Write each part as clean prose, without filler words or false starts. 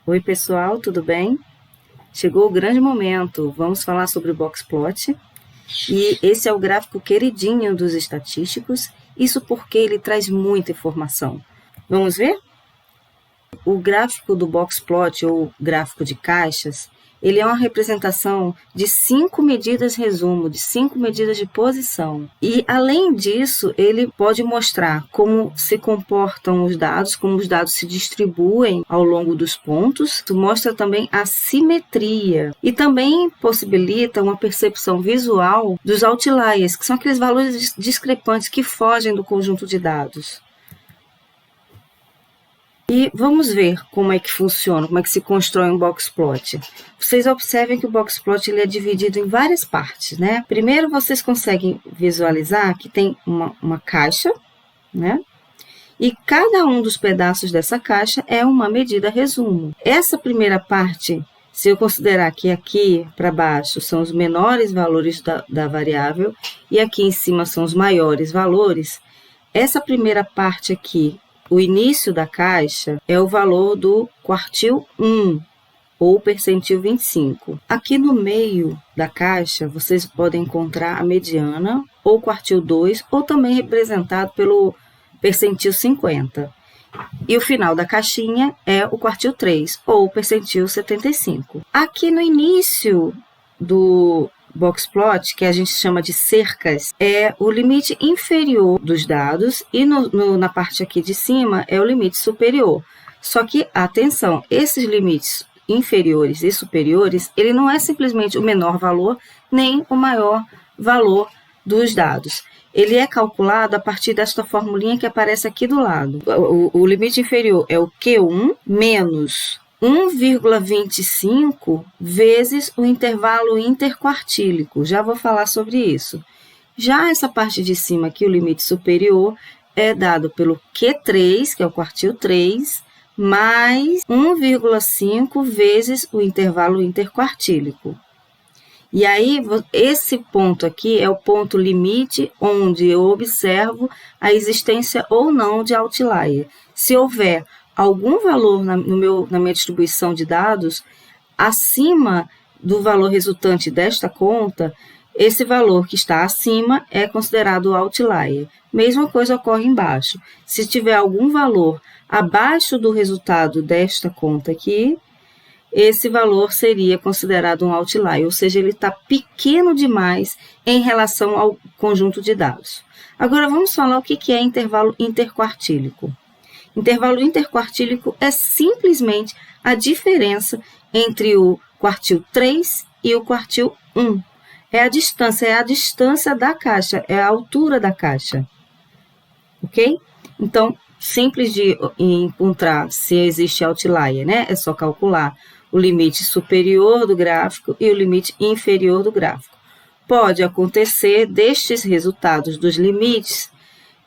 Oi pessoal, tudo bem? Chegou o grande momento, vamos falar sobre o Boxplot. E esse é o gráfico queridinho dos estatísticos, isso porque ele traz muita informação. Vamos ver? O gráfico do Boxplot, ou gráfico de caixas, ele é uma representação de 5 medidas resumo, de 5 medidas de posição. E, além disso, ele pode mostrar como se comportam os dados, como os dados se distribuem ao longo dos pontos. Mostra também a simetria. E também possibilita uma percepção visual dos outliers, que são aqueles valores discrepantes que fogem do conjunto de dados. E vamos ver como é que funciona, como é que se constrói um Boxplot. Vocês observem que o Boxplot ele é dividido em várias partes, né? Primeiro, vocês conseguem visualizar que tem uma caixa, né? E cada um dos pedaços dessa caixa é uma medida resumo. Essa primeira parte, se eu considerar que aqui para baixo são os menores valores da variável e aqui em cima são os maiores valores, essa primeira parte aqui, o início da caixa é o valor do quartil 1, ou percentil 25. Aqui no meio da caixa, vocês podem encontrar a mediana, ou quartil 2, ou também representado pelo percentil 50. E o final da caixinha é o quartil 3, ou percentil 75. Aqui no início do Boxplot, que a gente chama de cercas, é o limite inferior dos dados e na parte aqui de cima é o limite superior. Só que, atenção, esses limites inferiores e superiores, ele não é simplesmente o menor valor nem o maior valor dos dados. Ele é calculado a partir desta formulinha que aparece aqui do lado. O limite inferior é o Q1 menos 1,25 vezes o intervalo interquartílico. Já vou falar sobre isso. Já essa parte de cima aqui, o limite superior, é dado pelo Q3, que é o quartil 3, mais 1,5 vezes o intervalo interquartílico. E aí, esse ponto aqui é o ponto limite onde eu observo a existência ou não de outlier. Se houver algum valor na minha distribuição de dados acima do valor resultante desta conta, esse valor que está acima é considerado outlier. Mesma coisa ocorre embaixo. Se tiver algum valor abaixo do resultado desta conta aqui, esse valor seria considerado um outlier, ou seja, ele está pequeno demais em relação ao conjunto de dados. Agora, vamos falar o que é intervalo interquartílico. Intervalo interquartílico é simplesmente a diferença entre o quartil 3 e o quartil 1. É a distância da caixa, é a altura da caixa. Ok? Então, simples de encontrar se existe outlier, né? É só calcular o limite superior do gráfico e o limite inferior do gráfico. Pode acontecer destes resultados dos limites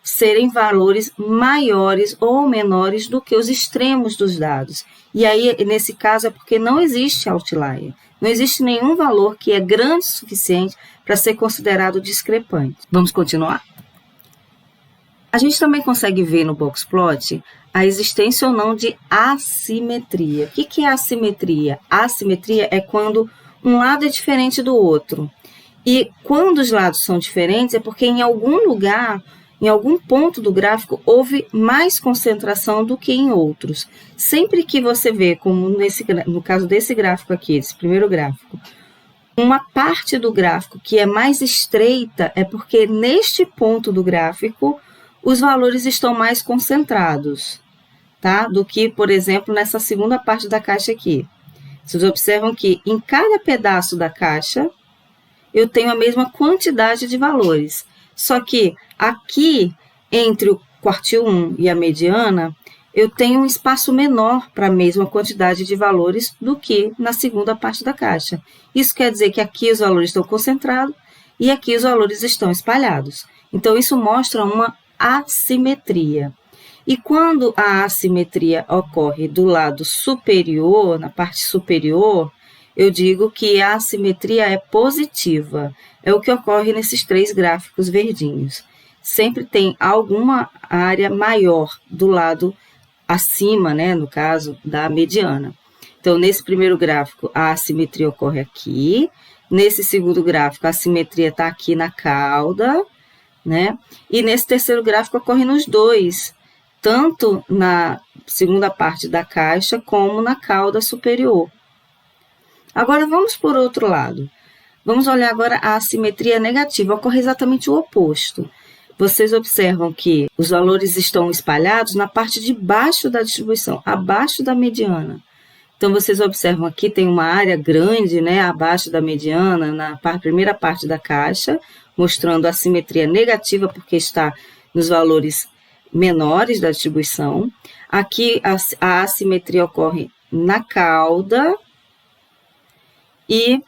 serem valores maiores ou menores do que os extremos dos dados. E aí, nesse caso, é porque não existe outlier. Não existe nenhum valor que é grande o suficiente para ser considerado discrepante. Vamos continuar? A gente também consegue ver no Boxplot a existência ou não de assimetria. O que é assimetria? Assimetria é quando um lado é diferente do outro. E quando os lados são diferentes, é porque em algum lugar, em algum ponto do gráfico, houve mais concentração do que em outros. Sempre que você vê, como no caso desse gráfico aqui, esse primeiro gráfico, uma parte do gráfico que é mais estreita, é porque neste ponto do gráfico, os valores estão mais concentrados, tá? Do que, por exemplo, nessa segunda parte da caixa aqui. Vocês observam que em cada pedaço da caixa, eu tenho a mesma quantidade de valores. Só que aqui, entre o quartil 1 e a mediana, eu tenho um espaço menor para a mesma quantidade de valores do que na segunda parte da caixa. Isso quer dizer que aqui os valores estão concentrados e aqui os valores estão espalhados. Então, isso mostra uma assimetria. E quando a assimetria ocorre do lado superior, na parte superior, eu digo que a assimetria é positiva. É o que ocorre nesses 3 gráficos verdinhos. Sempre tem alguma área maior do lado acima, né, no caso, da mediana. Então, nesse primeiro gráfico, a assimetria ocorre aqui. Nesse segundo gráfico, a assimetria está aqui na cauda, né? E nesse terceiro gráfico ocorre nos dois, tanto na segunda parte da caixa como na cauda superior. Agora, vamos por outro lado. Vamos olhar agora a assimetria negativa. Ocorre exatamente o oposto. Vocês observam que os valores estão espalhados na parte de baixo da distribuição, abaixo da mediana. Então, vocês observam aqui, tem uma área grande, né, abaixo da mediana, na primeira parte da caixa, mostrando a simetria negativa, porque está nos valores menores da distribuição. Aqui, a assimetria ocorre na cauda e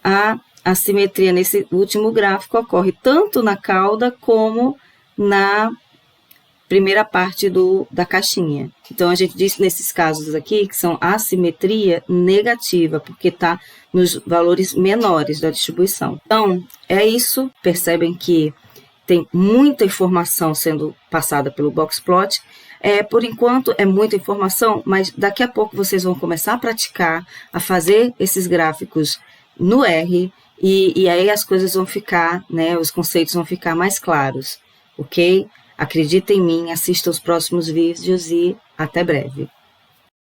a assimetria nesse último gráfico ocorre tanto na cauda como na primeira parte da caixinha. Então, a gente diz nesses casos aqui que são assimetria negativa, porque está nos valores menores da distribuição. Então, é isso. Percebem que tem muita informação sendo passada pelo Boxplot. Por enquanto, é muita informação, mas daqui a pouco vocês vão começar a praticar, a fazer esses gráficos no R, e aí as coisas vão ficar, né, os conceitos vão ficar mais claros, ok? Acredita em mim, assista os próximos vídeos e até breve.